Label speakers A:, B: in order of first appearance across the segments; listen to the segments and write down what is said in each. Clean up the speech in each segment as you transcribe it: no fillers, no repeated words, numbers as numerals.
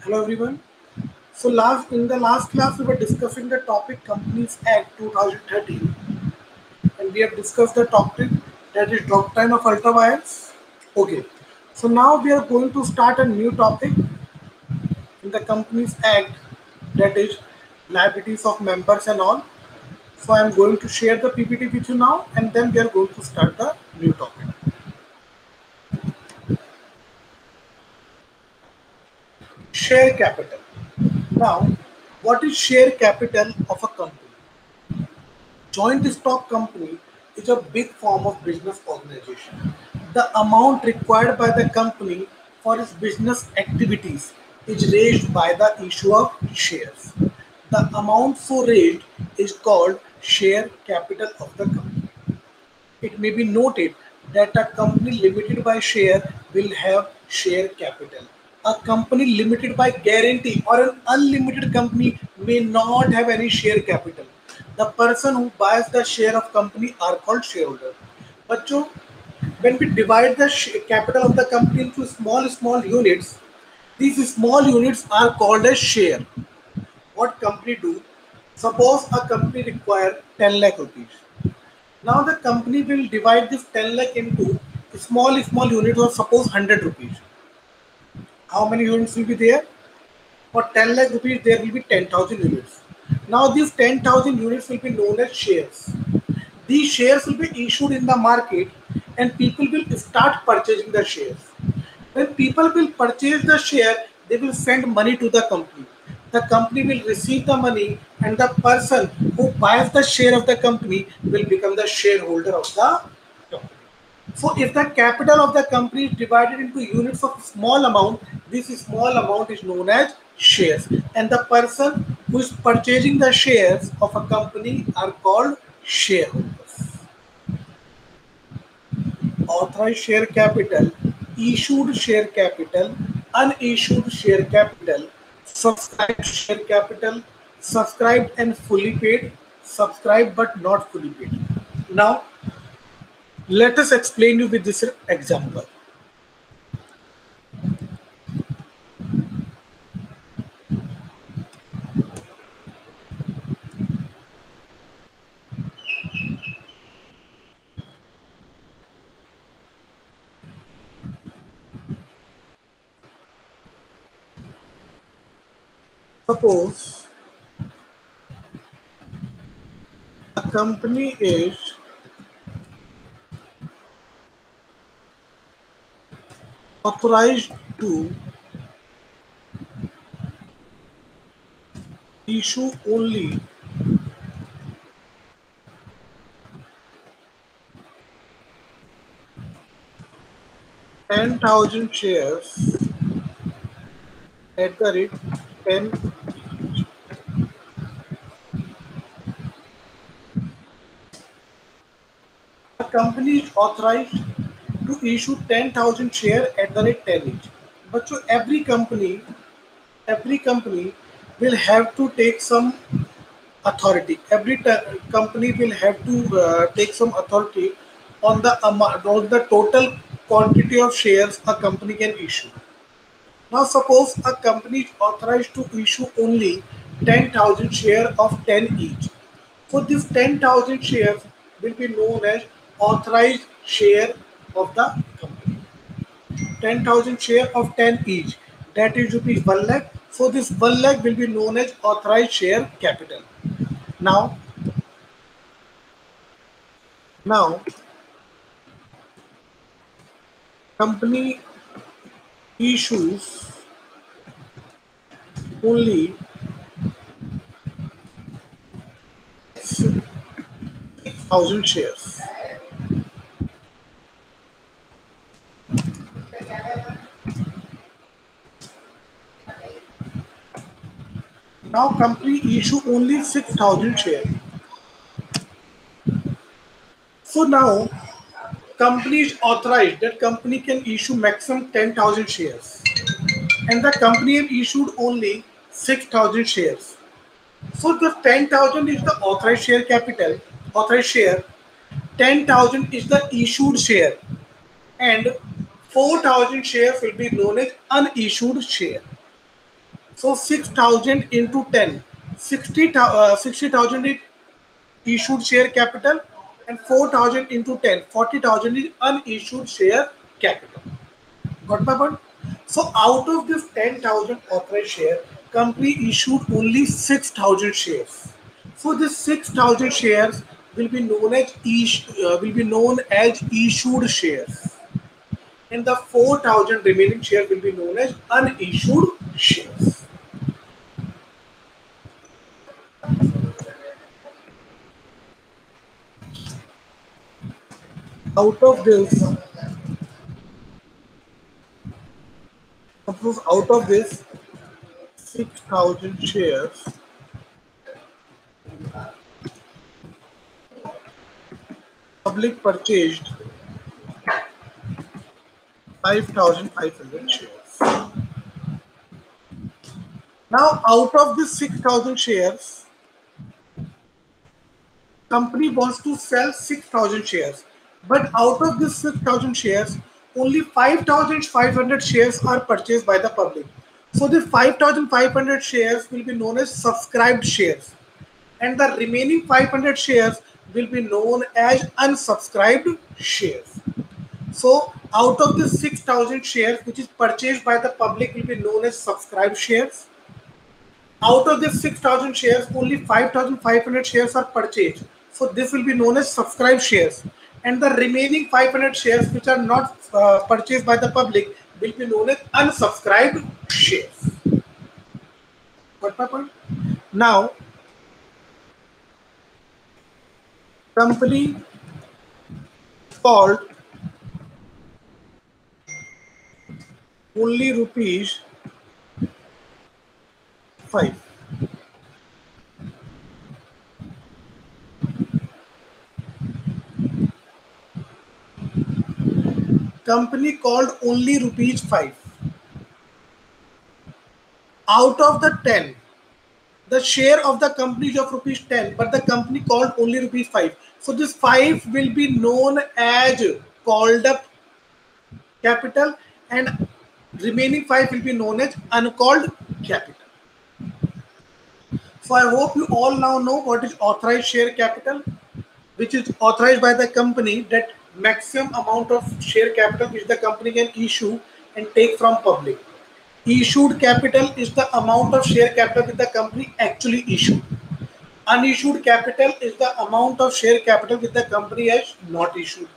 A: Hello everyone. So last in the last class we were discussing the topic Companies Act 2013 and we have discussed the topic that is doctrine of ultraviolence. Okay. So now we are going to start a new topic in the Companies Act that is liabilities of members and all. So I am going to share the PPT with you now and then we are going to start the new topic. Share capital. Now, what is share capital of a company? Joint stock company is a big form of business organization. The amount required by the company for its business activities is raised by the issue of shares. The amount so raised is called share capital of the company. It may be noted that a company limited by share will have share capital. A company limited by guarantee or an unlimited company may not have any share capital. The person who buys the share of company are called shareholder. बच्चों, when we divide the capital of the company into small units, these small units are called as share. What company do? Suppose a company require 10 lakh rupees. Now the company will divide this 10 lakh into small units of suppose 100 rupees. How many units will be there? For 10 lakh rupees there will be 10,000 units. Now these 10,000 units will be known as shares. These shares will be issued in the market and people will start purchasing the shares. When people will purchase the share, they will send money to the company. The company will receive the money and the person who buys the share of the company will become the shareholder of the company. So if the capital of the company is divided into units of small amount, this small amount is known as shares. And the person who is purchasing the shares of a company are called shareholders. Authorized share capital, issued share capital, unissued share capital, subscribed share capital, subscribed and fully paid, subscribed but not fully paid. Now, let us explain you with this example. Suppose a company is authorized to issue only 10,000 shares at the rate 10. A company is authorized to issue 10,000 shares at the rate 10 each. But so every company will have to take some authority. Every company will have to take some authority on the amount, on the total quantity of shares a company can issue. Now, suppose a company is authorized to issue only 10,000 shares of 10 each. So, this 10,000 shares will be known as authorized share of the company. 10,000 share of 10 each. That is rupees 1 lakh. So, this 1 lakh will be known as authorized share capital. Now, now, company issues only 6,000 shares. Now company issue only 6,000 shares. So now company is authorized that company can issue maximum 10,000 shares. And the company have issued only 6,000 shares. So the 10,000 is the authorized share capital, authorized share. 10,000 is the issued share. And 4,000 shares will be known as unissued share. So 6,000 into 10, 60,000 is issued share capital, and 4,000 into 10, 40,000 is unissued share capital. Got my point? So out of this 10,000 authorized share, company issued only 6,000 shares. So this 6,000 shares will be known as issued shares, and the 4,000 remaining shares will be known as unissued shares. Out of this, suppose out of this 6,000 shares, public purchased 5,500 shares. Now, out of this 6,000 shares, company wants to sell 6,000 shares, but out of this 6,000 shares, only 5,500 shares are purchased by the public. So the 5,500 shares will be known as subscribed shares, and the remaining 500 shares will be known as unsubscribed shares. So out of the 6,000 shares which is purchased by the public will be known as subscribed shares. Out of this 6,000 shares, only 5,500 shares are purchased. So this will be known as subscribed shares. And the remaining 500 shares which are not purchased by the public will be known as unsubscribed shares. Got my point? Now, company called only rupees 5. Company called only rupees 5. Out of the 10, the share of the company is of rupees 10, but the company called only rupees 5. So this 5 will be known as called up capital, and remaining 5 will be known as uncalled capital. So I hope you all now know what is authorized share capital, which is authorized by the company, that maximum amount of share capital which the company can issue and take from public. Issued capital is the amount of share capital that the company actually issued. Unissued capital is the amount of share capital which the company has not issued.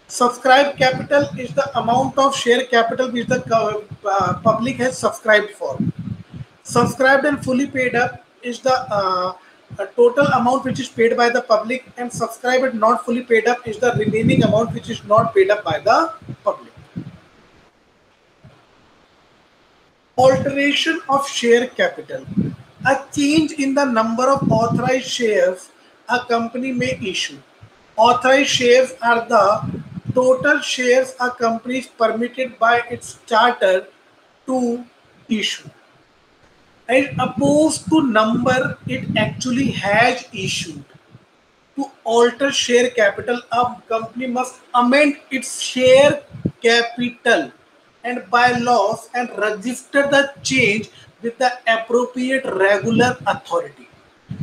A: Subscribed capital is the amount of share capital which the public has subscribed for. Subscribed and fully paid up is the total amount which is paid by the public, and subscribed and not fully paid up is the remaining amount which is not paid up by the public. Alteration of share capital. A change in the number of authorized shares a company may issue. Authorized shares are the total shares a company is permitted by its charter to issue, as opposed to number it actually has issued. To alter share capital, a company must amend its share capital and bylaws and register the change with the appropriate regular authority.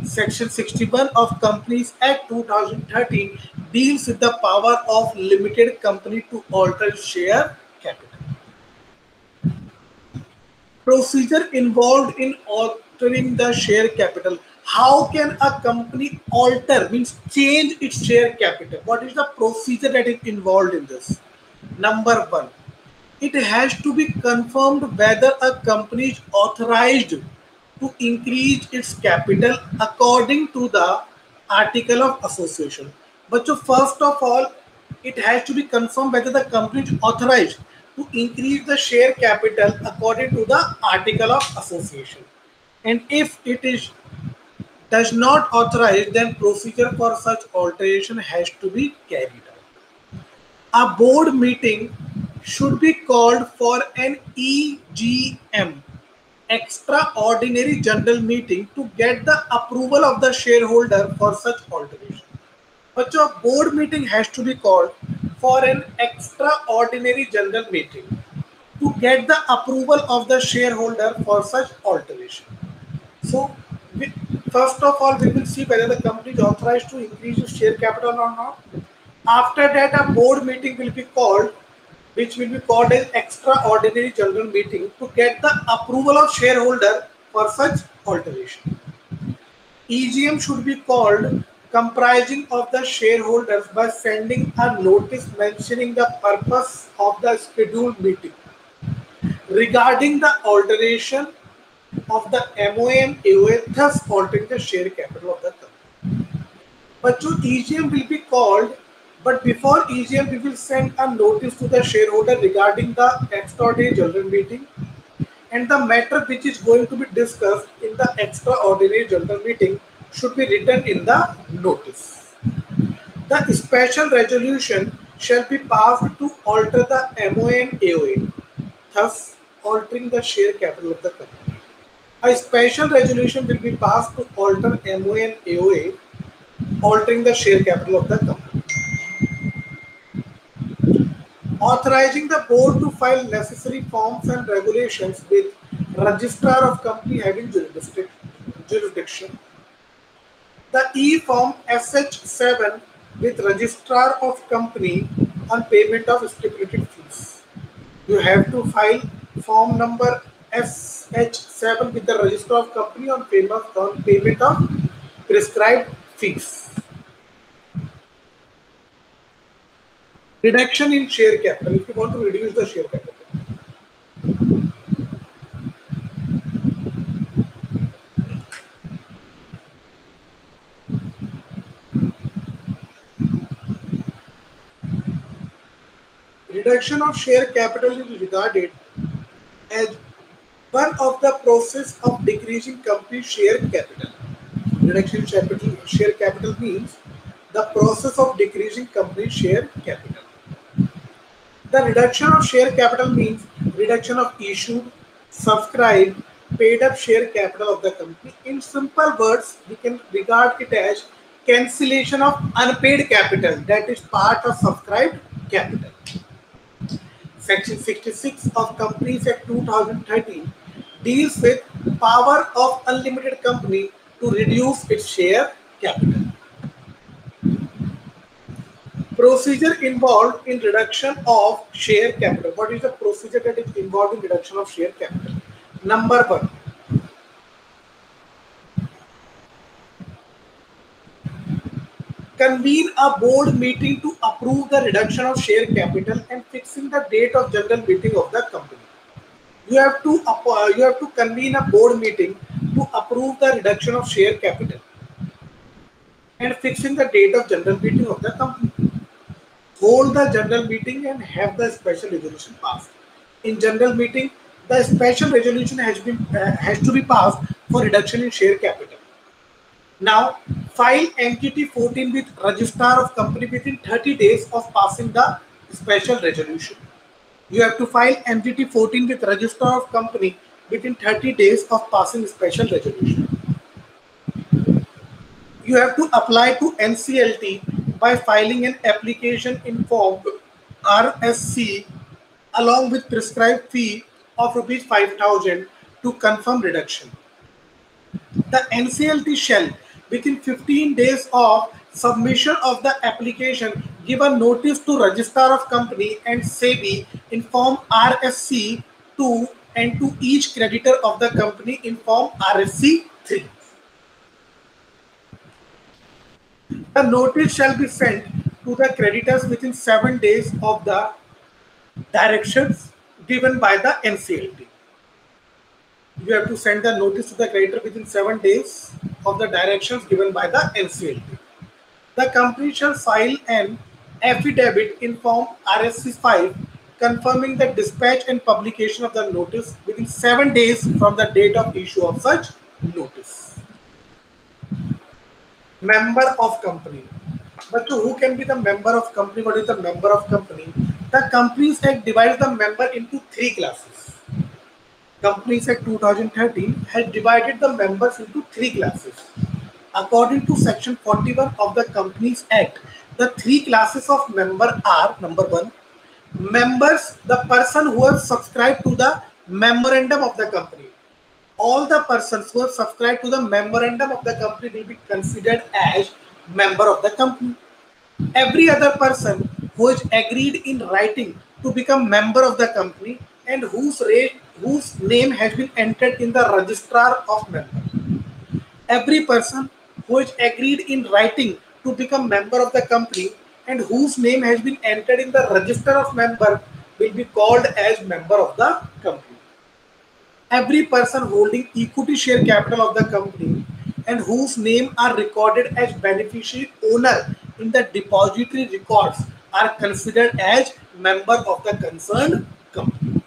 A: Section 61 of Companies Act 2013 deals with the power of limited company to alter share capital. Procedure involved in altering the share capital. How can a company alter, means change its share capital? What is the procedure that is involved in this? Number one, it has to be confirmed whether a company is authorized to increase its capital according to the article of association. But so first of all, it has to be confirmed whether the company is authorized to increase the share capital according to the article of association. And if it is does not authorize, then procedure for such alteration has to be carried out. A board meeting should be called for an EGM, extraordinary general meeting, to get the approval of the shareholder for such alteration. But a board meeting has to be called for an extraordinary general meeting to get the approval of the shareholder for such alteration. So, we, first of all, we will see whether the company is authorized to increase its share capital or not. After that, a board meeting will be called, which will be called an extraordinary general meeting to get the approval of shareholder for such alteration. EGM should be called comprising of the shareholders by sending a notice mentioning the purpose of the scheduled meeting regarding the alteration of the MOA and AOA, thus altering the share capital of the company. But to EGM will be called, but before EGM we will send a notice to the shareholder regarding the extraordinary general meeting and the matter which is going to be discussed in the extraordinary general meeting should be written in the notice. The special resolution shall be passed to alter the MOA and AOA, thus altering the share capital of the company. A special resolution will be passed to alter MOA and AOA, altering the share capital of the company. Authorizing the board to file necessary forms and regulations with registrar of company having jurisdiction. The E-form SH7 with registrar of company on payment of stipulated fees. You have to file form number SH7 with the registrar of company on payment of prescribed fees. Reduction in share capital. If you want to reduce the share capital. Reduction of share capital is regarded as one of the process of decreasing company share capital. Reduction in share capital means the process of decreasing company share capital. The reduction of share capital means reduction of issued, subscribed, paid up share capital of the company. In simple words, we can regard it as cancellation of unpaid capital, that is part of subscribed capital. Section 66 of Companies Act 2013 deals with power of unlimited company to reduce its share capital. Procedure involved in reduction of share capital. What is the procedure that is involved in reduction of share capital? Number one, convene a board meeting to approve the reduction of share capital and fixing the date of general meeting of the company. You have to convene a board meeting to approve the reduction of share capital and fixing the date of general meeting of the company. Hold the general meeting and have the special resolution passed. In general meeting, the special resolution has to be passed for reduction in share capital. Now, file MGT 14 with registrar of company within 30 days of passing the special resolution. You have to file MGT 14 with registrar of company within 30 days of passing special resolution. You have to apply to NCLT by filing an application in form RSC along with prescribed fee of rupees 5,000 to confirm reduction. The NCLT shall, within 15 days of submission of the application, give a notice to registrar of company and SEBI in form RSC 2 and to each creditor of the company in form RSC 3. The notice shall be sent to the creditors within 7 days of the directions given by the NCLT. You have to send the notice to the creditor within 7 days of the directions given by the NCLT. The company shall file an affidavit in form RSC 5 confirming the dispatch and publication of the notice within 7 days from the date of issue of such notice. Member of company. But who can be the member of company? What is the member of company? The Companies Act divides the member into 3 classes. Companies Act 2013 has divided the members into 3 classes. According to Section 41 of the Companies Act, the 3 classes of member are: number 1, members, the person who has subscribed to the memorandum of the company. all the persons who have subscribed to the memorandum of the company will be considered as member of the company. Every other person who is agreed in writing to become member of the company and whose name has been entered in the registrar of members. Every person who is agreed in writing to become member of the company and whose name has been entered in the register of member will be called as member of the company. Every person holding equity share capital of the company and whose name are recorded as beneficiary owner in the depository records are considered as member of the concerned company.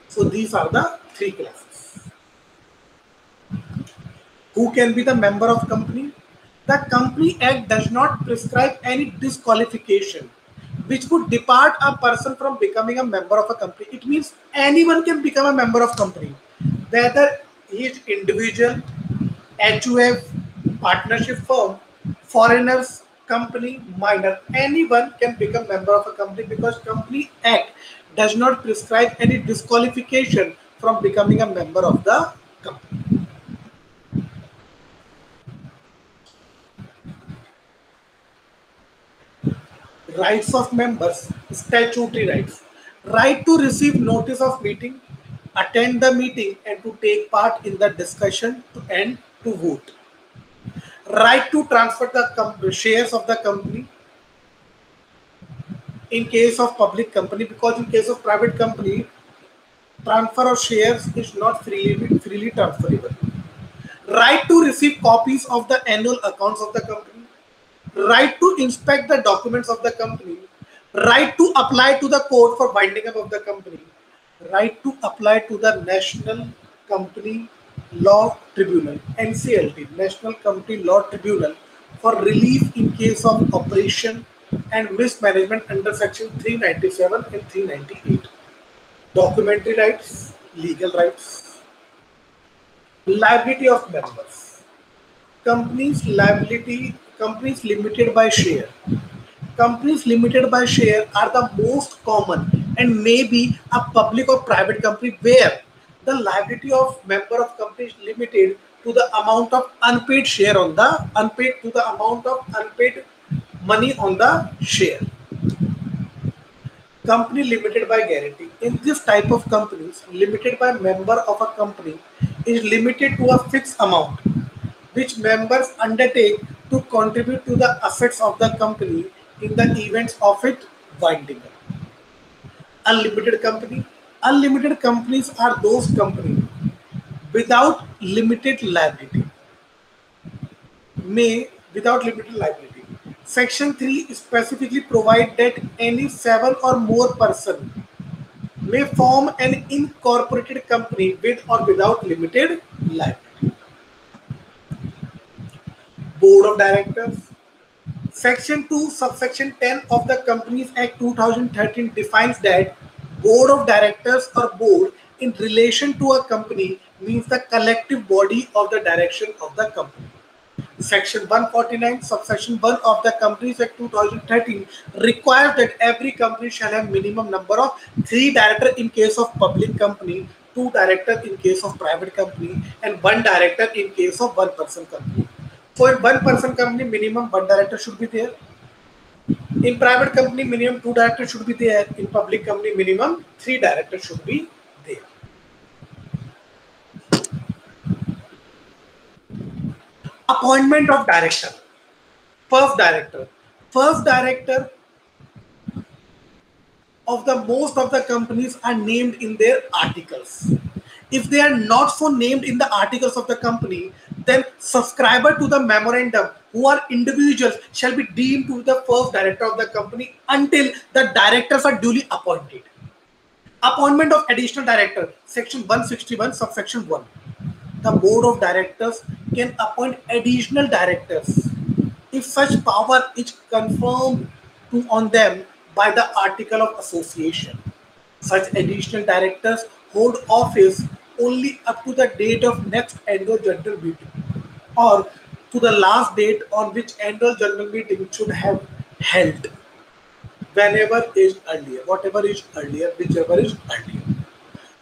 A: So these are the three classes. Who can be the member of company? The Company Act does not prescribe any disqualification which would depart a person from becoming a member of a company. It means anyone can become a member of company, whether he is individual, HUF, partnership firm, foreigners, company, minor. Anyone can become member of a company because Company Act does not prescribe any disqualification from becoming a member of the company. Rights of members, statutory rights. Right to receive notice of meeting, attend the meeting and to take part in the discussion and to vote. Right to transfer the shares of the company in case of public company, because in case of private company, transfer of shares is not freely transferable. Right to receive copies of the annual accounts of the company, right to inspect the documents of the company, right to apply to the court for winding up of the company, right to apply to the National Company Law Tribunal, NCLT, National Company Law Tribunal, for relief in case of operation and mismanagement under Section 397 and 398. Documentary rights, legal rights, liability of members. Companies limited by share. Companies limited by share are the most common and may be a public or private company where the liability of member of company is limited to the amount of unpaid share on the unpaid to the amount of unpaid money on the share. Company limited by guarantee. In this type of companies, limited by member of a company is limited to a fixed amount which members undertake to contribute to the assets of the company in the events of it winding up. Unlimited company. Unlimited companies are those companies without limited liability. May without limited liability. Section 3 specifically provide that any 7 or more person may form an incorporated company with or without limited liability. Board of Directors. Section 2, subsection 10 of the Companies Act 2013 defines that board of directors or board in relation to a company means the collective body of the direction of the company. Section 149, subsection 1 of the Companies Act 2013 requires that every company shall have minimum number of 3 directors in case of public company, 2 directors in case of private company, and 1 director in case of 1 person company. So in 1 person company, minimum 1 director should be there. In private company, minimum 2 directors should be there. In public company, minimum 3 directors should be there. Appointment of director. First director. First director of the most of the companies are named in their articles. If they are not so named in the articles of the company, then subscriber to the memorandum who are individuals shall be deemed to be the first director of the company until the directors are duly appointed. Appointment of additional director, section 161, subsection 1. The board of directors can appoint additional directors if such power is confirmed on them by the article of association. Such additional directors hold office only up to the date of next annual general meeting or to the last date on which annual general meeting should have held, whenever is earlier, whatever is earlier, whichever is earlier.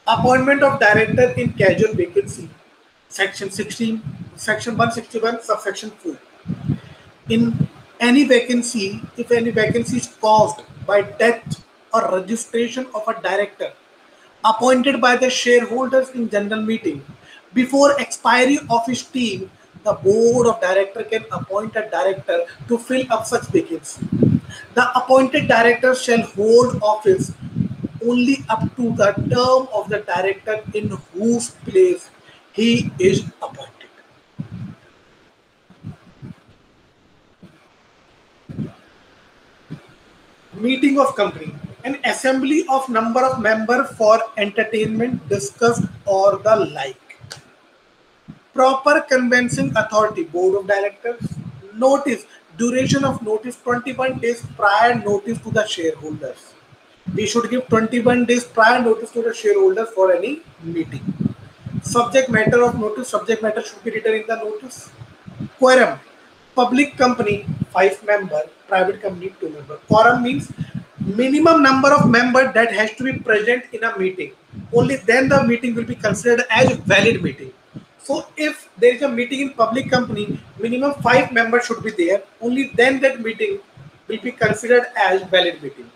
A: Appointment of director in casual vacancy. Section 16, Section 161, subsection 4. In any vacancy, if any vacancy is caused by death or registration of a director appointed by the shareholders in general meeting before expiry of his term, the board of director can appoint a director to fill up such vacancy. The appointed director shall hold office only up to the term of the director in whose place he is appointed. Meeting of company, an assembly of number of members for entertainment, discussed or the like. Proper convening authority, board of directors. Notice, duration of notice 21 days prior notice to the shareholders. We should give 21 days prior notice to the shareholders for any meeting. Subject matter of notice, subject matter should be written in the notice. Quorum, public company 5 member, private company 2 member. Quorum means minimum number of members that has to be present in a meeting. Only then the meeting will be considered as valid meeting. So if there is a meeting in public company, minimum 5 members should be there. Only then that meeting will be considered as valid meeting.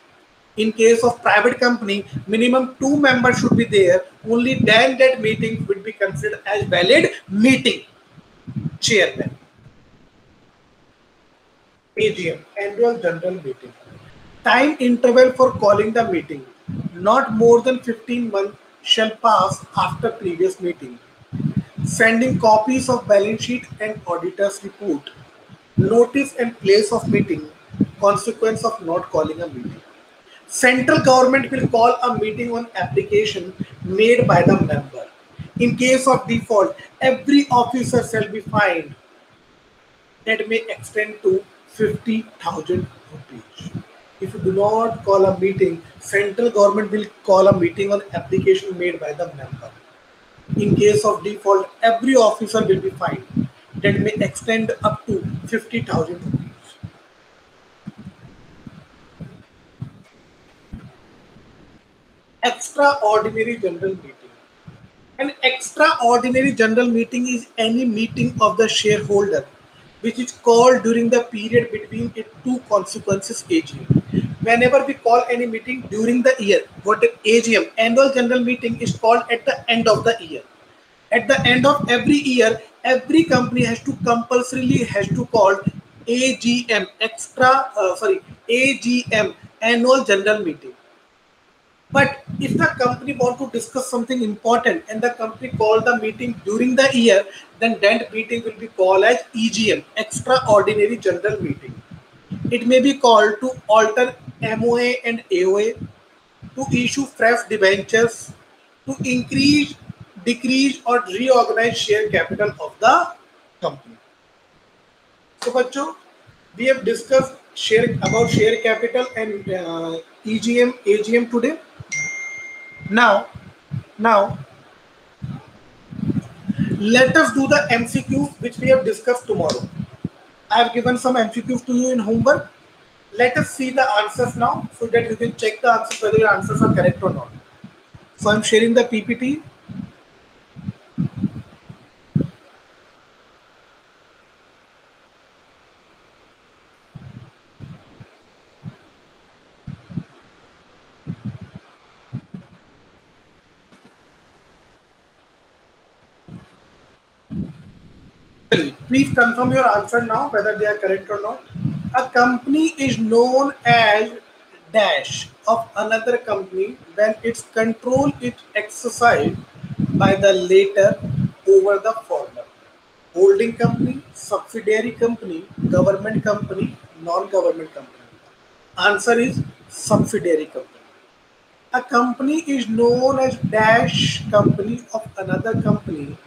A: In case of private company, minimum 2 members should be there. Only then that meeting will be considered as valid meeting. Chairman. AGM, Annual General Meeting. Time interval for calling the meeting. Not more than 15 months shall pass after previous meeting. Sending copies of balance sheet and auditor's report. Notice and place of meeting. Consequence of not calling a meeting. Central government will call a meeting on application made by the member. In case of default, every officer shall be fined. That may extend to 50,000 rupees. If you do not call a meeting, central government will call a meeting on application made by the member. In case of default, every officer will be fined. That may extend up to 50,000 rupees. Extraordinary general meeting. An extraordinary general meeting is any meeting of the shareholder which is called during the period between its two consequences AGM. Whenever we call any meeting during the year, what AGM, annual general meeting, is called at the end of the year. At the end of every year, every company has to compulsorily has to call AGM, AGM, annual general meeting. But if the company want to discuss something important and the company call the meeting during the year, then that meeting will be called as EGM, Extraordinary General Meeting. It may be called to alter MOA and AOA, to issue fresh debentures, to increase, decrease or reorganize share capital of the company. So, bachcho, we have discussed share capital and EGM, AGM today. Now, now let us do the MCQs which we have discussed tomorrow. I have given some MCQs to you in homework. Let us see the answers now so that you can check the answers whether your answers are correct or not. So I'm sharing the PPT. Please confirm your answer now whether they are correct or not. A company is known as dash of another company when its control is exercised by the latter over the former. Holding company, subsidiary company, government company, non-government company. Answer is subsidiary company. A company is known as dash company of another company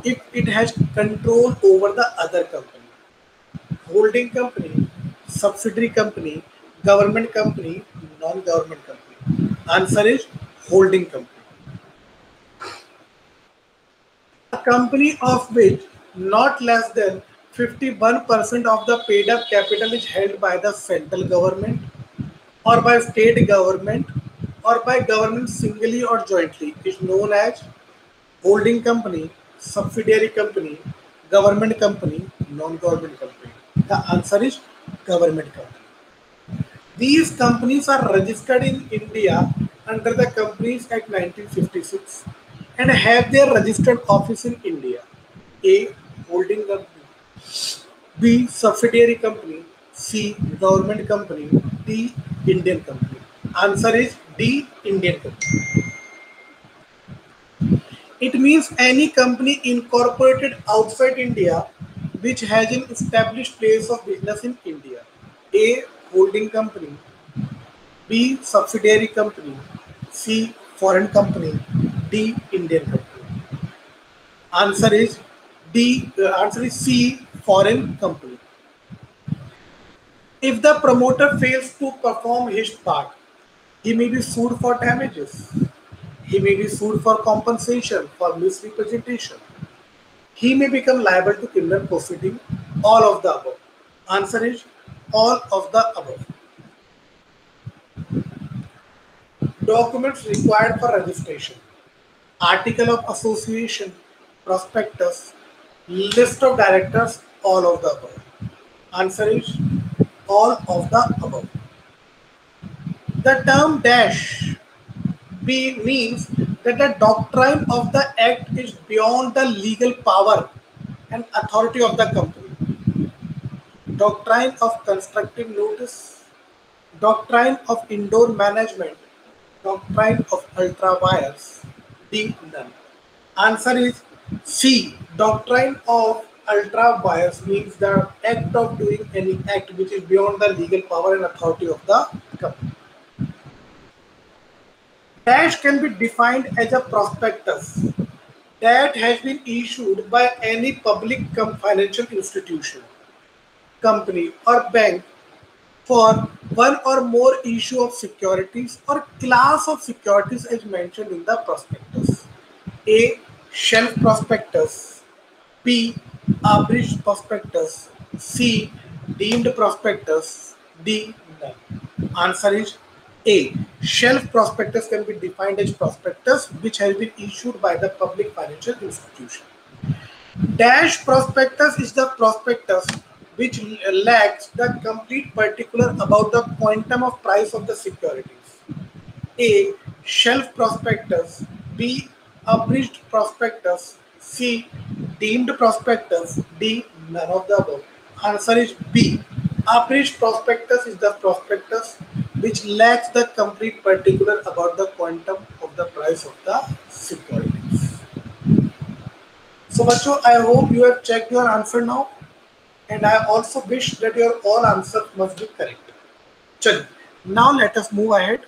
A: if it has control over the other company. Holding company, subsidiary company, government company, non-government company. Answer is holding company. A company of which not less than 51% of the paid up capital is held by the central government or by state government or by government singly or jointly is known as holding company, subsidiary company, government company, non-government company. The answer is government company. These companies are registered in India under the Companies Act 1956 and have their registered office in India. A. Holding company. B. Subsidiary company. C. Government company. D. Indian company. Answer is D. Indian company. It means any company incorporated outside India which has an established place of business in India. A. Holding company. B. Subsidiary company. C. Foreign company. D. Indian company. Answer is D. Answer is C. Foreign company. If the promoter fails to perform his part, he may be sued for damages. He may be sued for compensation for misrepresentation. He may become liable to criminal proceeding. All of the above. Answer is all of the above. Documents required for registration. Article of association, prospectus, list of directors, all of the above. Answer is all of the above. The term dash B means that the doctrine of the act is beyond the legal power and authority of the company. Doctrine of constructive notice, doctrine of indoor management, doctrine of ultra wires. D. None. Answer is C. Doctrine of ultra wires means the act of doing any act which is beyond the legal power and authority of the company. Dash can be defined as a prospectus that has been issued by any public financial institution, company, or bank for one or more issue of securities or class of securities as mentioned in the prospectus. A. Shelf prospectus. B. Abridged prospectus. C. Deemed prospectus. D. None. Answer is A. Shelf prospectus can be defined as prospectus which has been issued by the public financial institution. Dash prospectus is the prospectus which lacks the complete particular about the quantum of price of the securities. A. Shelf prospectus. B. Abridged prospectus. C. Deemed prospectus. D. None of the above. Answer is B. Abridged prospectus is the prospectus which lacks the complete particular about the quantum of the price of the securities. So, Bacho, I hope you have checked your answer now, and I also wish that your all answers must be correct. Chal. Now let us move ahead.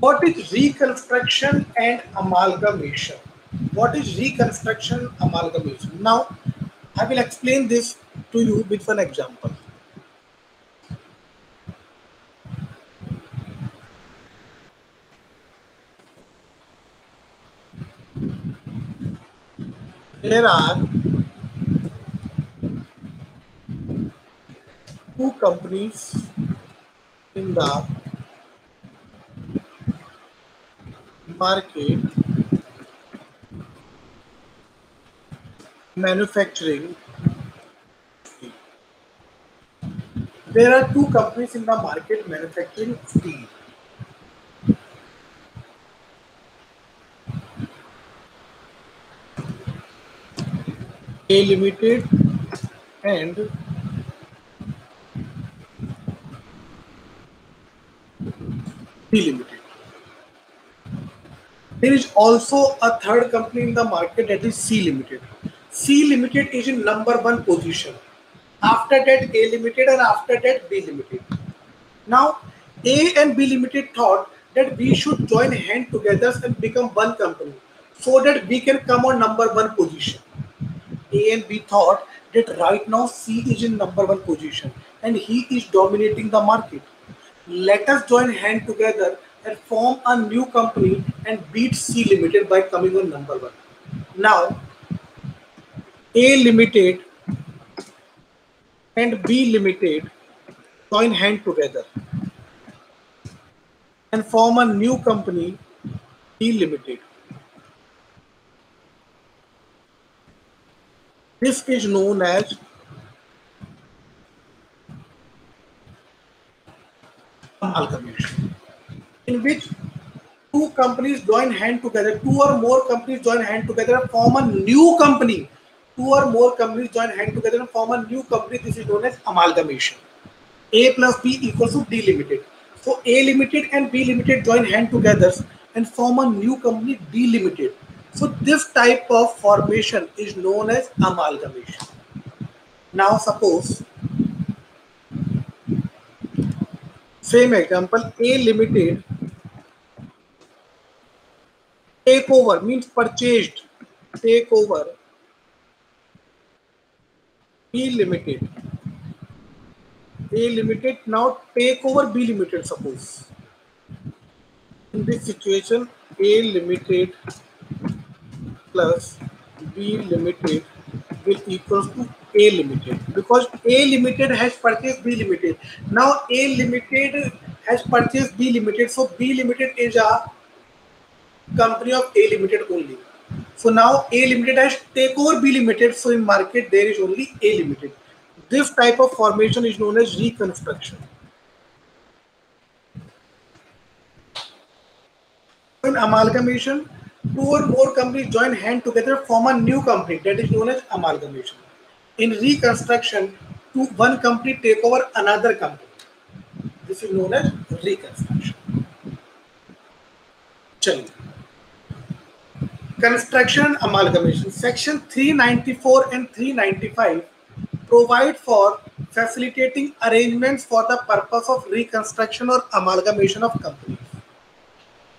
A: What is reconstruction and amalgamation? What is reconstruction amalgamation? Now, I will explain this to you with one example. There are two companies in the market manufacturing. There are two companies in the market manufacturing steel. A Limited and B Limited. There is also a third company in the market, that is C Limited. C Limited is in number one position. After that A Limited and after that B Limited. Now A and B Limited thought that we should join hand together and become one company so that we can come on number one position. A and B thought that right now C is in number one position and he is dominating the market. Let us join hand together and form a new company and beat C Limited by coming on number one. Now, A Limited and B Limited join hand together and form a new company, D Limited. This is known as amalgamation, in which two companies join hand together, two or more companies join hand together and form a new company. Two or more companies join hand together and form a new company. This is known as amalgamation. A plus B equals to D Limited. So A Limited and B Limited join hand together and form a new company, D Limited. So this type of formation is known as amalgamation. Now suppose, same example, A Limited takeover means purchased, takeover B Limited. A Limited now take over B Limited, suppose. In this situation, A Limited plus B Limited will equals to A Limited, because A Limited has purchased B Limited. Now A Limited has purchased B Limited, so B Limited is a company of A Limited only. So now A Limited has take over B Limited, so in market there is only A Limited. This type of formation is known as reconstruction. In amalgamation, two or more companies join hand together, form a new company, that is known as amalgamation. In reconstruction, one company take over another company. This is known as reconstruction. Chaliye. Construction and amalgamation. Section 394 and 395 provide for facilitating arrangements for the purpose of reconstruction or amalgamation of companies.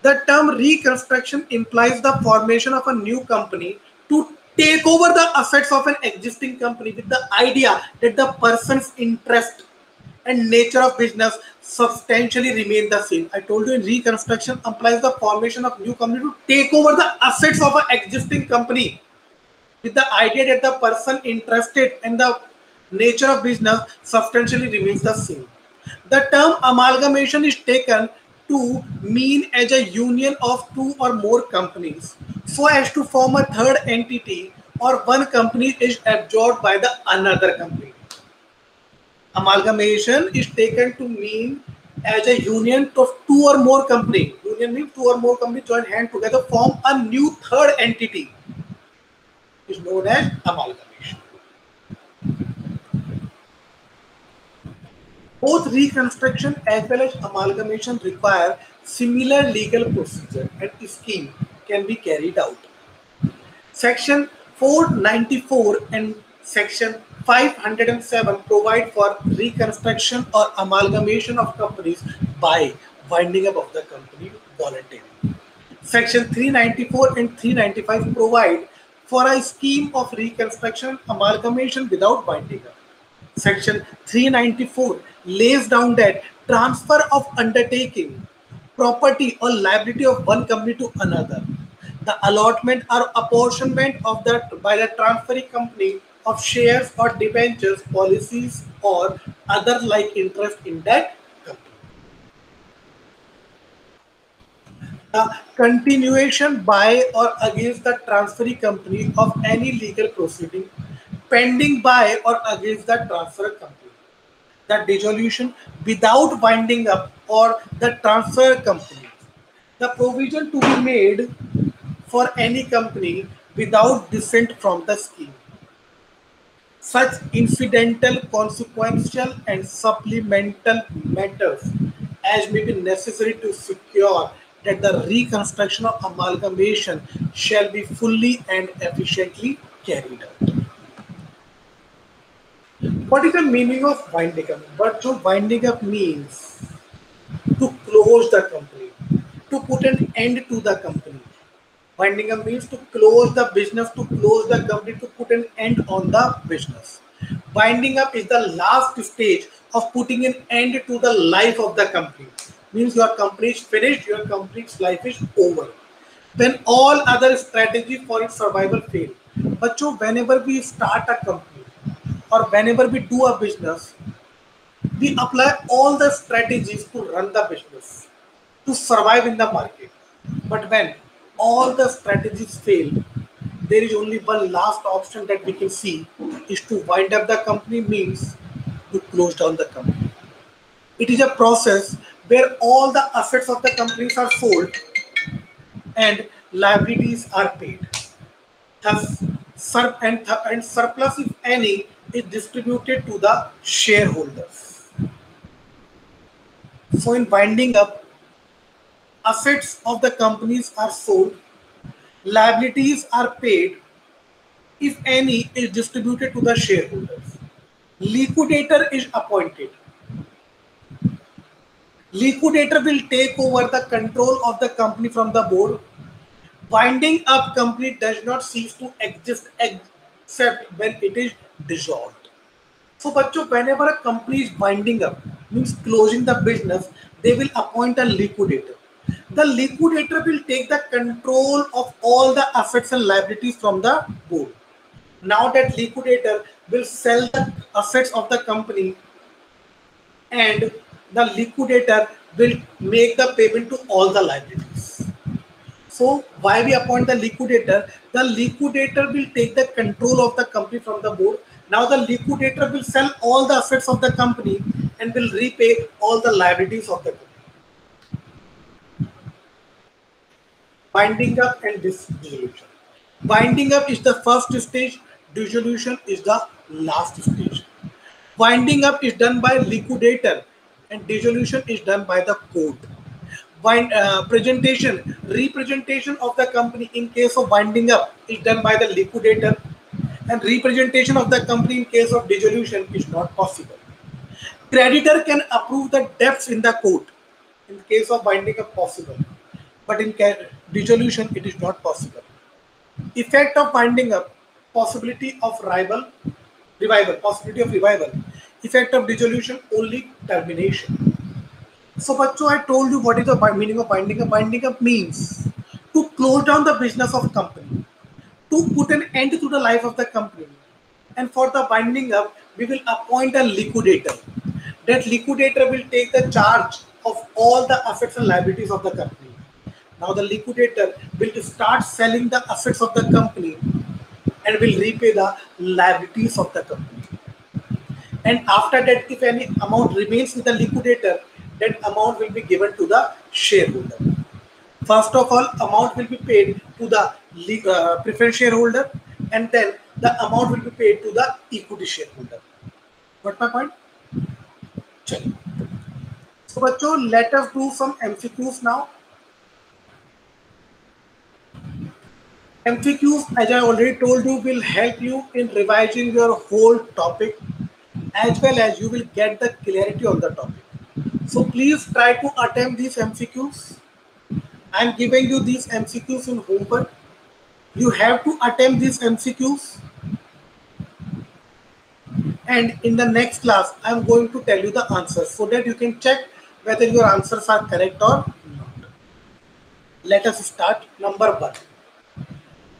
A: The term reconstruction implies the formation of a new company to take over the assets of an existing company with the idea that the person's interest and nature of business substantially remain the same. I told you, in reconstruction implies the formation of new company to take over the assets of an existing company with the idea that the person interested and the nature of business substantially remains the same. The term amalgamation is taken to mean as a union of two or more companies so as to form a third entity, or one company is absorbed by the another company. Amalgamation is taken to mean as a union of two or more companies. Union means two or more companies join hand together, form a new third entity. Is known as amalgamation. Both reconstruction as well as amalgamation require similar legal procedure and scheme can be carried out. Section 494 and Section 507 provide for reconstruction or amalgamation of companies by winding up of the company voluntarily. Section 394 and 395 provide for a scheme of reconstruction amalgamation without winding up. Section 394 lays down that transfer of undertaking, property or liability of one company to another, the allotment or apportionment of that by the transferring company of shares or debentures, policies or other like interest in that company. The continuation by or against the transferring company of any legal proceeding pending by or against the transfer company. The dissolution without winding up or the transfer company. The provision to be made for any company without dissent from the scheme. Such incidental, consequential and supplemental matters as may be necessary to secure that the reconstruction of amalgamation shall be fully and efficiently carried out. What is the meaning of winding up? What winding up means? To close the company, to put an end to the company. Winding up means to close the business, to close the company, to put an end on the business. Winding up is the last stage of putting an end to the life of the company. Means your company is finished, your company's life is over. When all other strategies for its survival fail. But whenever we start a company or whenever we do a business, we apply all the strategies to run the business, to survive in the market. But when all the strategies fail, there is only one last option that we can see is to wind up the company, means to close down the company. It is a process where all the assets of the companies are sold and liabilities are paid. Thus, and surplus, if any, is distributed to the shareholders. So, in winding up, assets of the companies are sold, liabilities are paid, if any, is distributed to the shareholders. Liquidator is appointed. Liquidator will take over the control of the company from the board. Winding up company does not cease to exist except when it is dissolved. So, bachcho, whenever a company is winding up, means closing the business, they will appoint a liquidator. The liquidator will take the control of all the assets and liabilities from the board. Now that liquidator will sell the assets of the company and the liquidator will make the payment to all the liabilities. So why we appoint the liquidator? The liquidator will take the control of the company from the board. Now the liquidator will sell all the assets of the company and will repay all the liabilities of the company. Winding up and dissolution. Winding up is the first stage, dissolution is the last stage. Winding up is done by liquidator and dissolution is done by the court. Representation of the company in case of winding up is done by the liquidator, and representation of the company in case of dissolution is not possible. Creditor can approve the debts in the court in case of winding up possible, but in dissolution it is not possible. Effect of winding up, possibility of revival, possibility of revival. Effect of dissolution, only termination. So, Bacho, I told you what is the meaning of winding up. Winding up means to close down the business of company, to put an end to the life of the company. And for the winding up, we will appoint a liquidator. That liquidator will take the charge of all the assets and liabilities of the company. Now the liquidator will start selling the assets of the company and will repay the liabilities of the company. And after that, if any amount remains with the liquidator, that amount will be given to the shareholder. First of all, amount will be paid to the preference shareholder, and then the amount will be paid to the equity shareholder. Got my point? Chalo. So, bachcho, let us do some MCQs now. MCQs, as I already told you, will help you in revising your whole topic, as well as you will get the clarity on the topic. So please try to attempt these MCQs. I am giving you these MCQs in homework. You have to attempt these MCQs. And in the next class, I am going to tell you the answers so that you can check whether your answers are correct or not. Let us start. Number 1.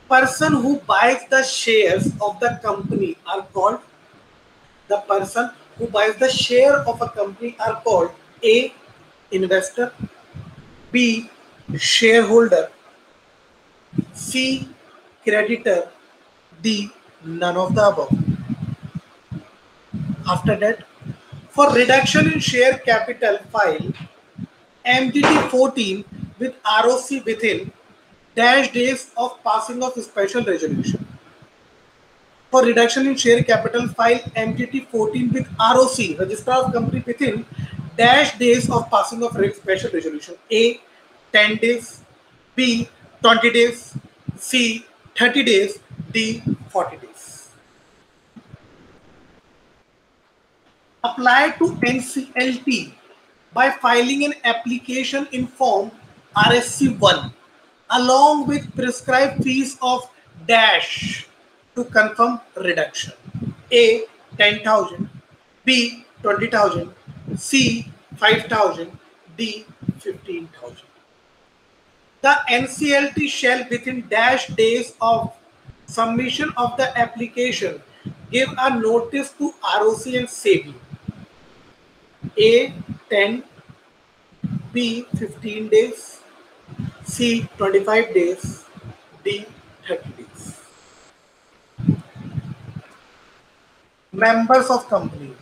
A: Person who buys the shares of the company are called, the person who buys the share of a company are called A, investor, B, shareholder, C, creditor, D, none of the above. After that, for reduction in share capital, file MGT 14 with ROC within dash days of passing of special resolution. For reduction in share capital, file MGT 14 with ROC, Registrar of Company, within dash days of passing of special resolution. A, 10 days, B, 20 days, C, 30 days, D, 40 days. Apply to NCLT by filing an application in form RSC1 along with prescribed fees of dash to confirm reduction. A, 10,000, B 20,000, C 5,000, D 15,000. The NCLT shall within dash days of submission of the application give a notice to ROC and SEBI. A 10, B 15 days, C 25 days, D 30 days. Members of company.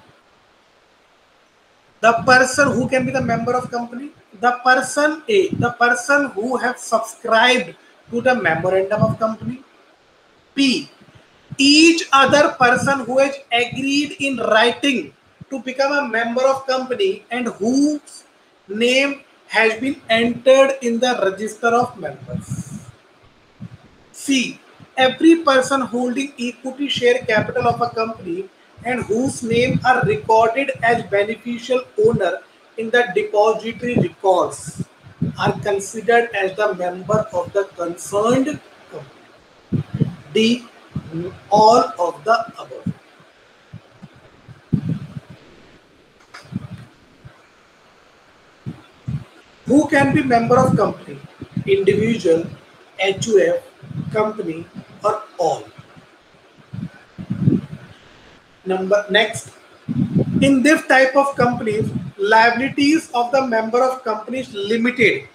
A: The person who can be the member of company, the person A, the person who have subscribed to the memorandum of company. B, each other person who has agreed in writing to become a member of company and whose name has been entered in the register of members. C, every person holding equity share capital of a company and whose name are recorded as beneficial owner in the depository records are considered as the member of the concerned company. D, all of the above. Who can be member of company? Individual, HUF, company, or all. Next, in this type of companies, liabilities of the member of companies limited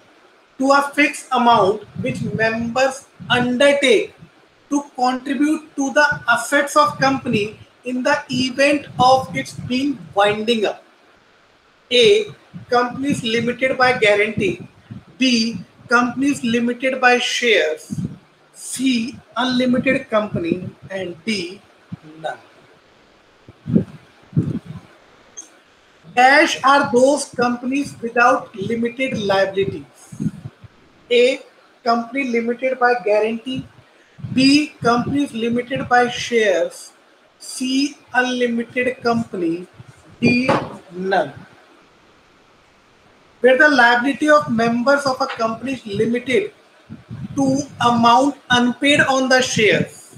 A: to a fixed amount which members undertake to contribute to the assets of company in the event of its being winding up. A, companies limited by guarantee. B, companies limited by shares. C, unlimited company. And D, none. Dash are those companies without limited liabilities. A, company limited by guarantee. B, companies limited by shares. C, unlimited company. D, none. Where the liability of members of a company is limited to amount unpaid on the shares.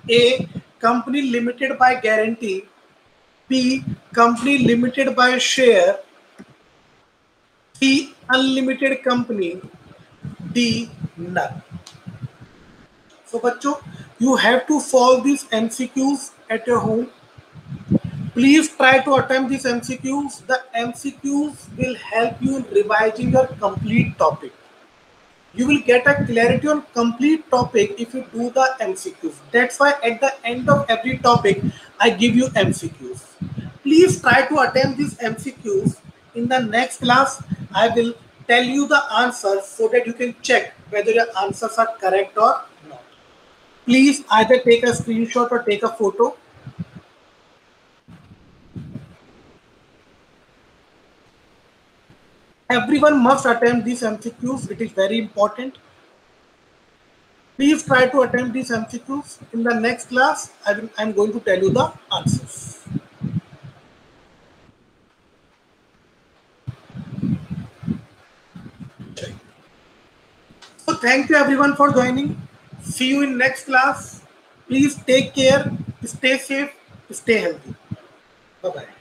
A: A, company limited by guarantee. B, company limited by share. C, unlimited company. D, none. So बच्चों, you have to solve these MCQs at your home. Please try to attempt these MCQs. The MCQs will help you in revising your complete topic. You will get a clarity on complete topic if you do the MCQs. That's why at the end of every topic, I give you MCQs. Please try to attempt these MCQs. In the next class, I will tell you the answers so that you can check whether your answers are correct or not. Please either take a screenshot or take a photo. Everyone must attempt these MCQs. It is very important. Please try to attempt these MCQs. In the next class, I'm going to tell you the answers. So thank you everyone for joining. See you in next class. Please take care, stay safe, stay healthy. Bye-bye.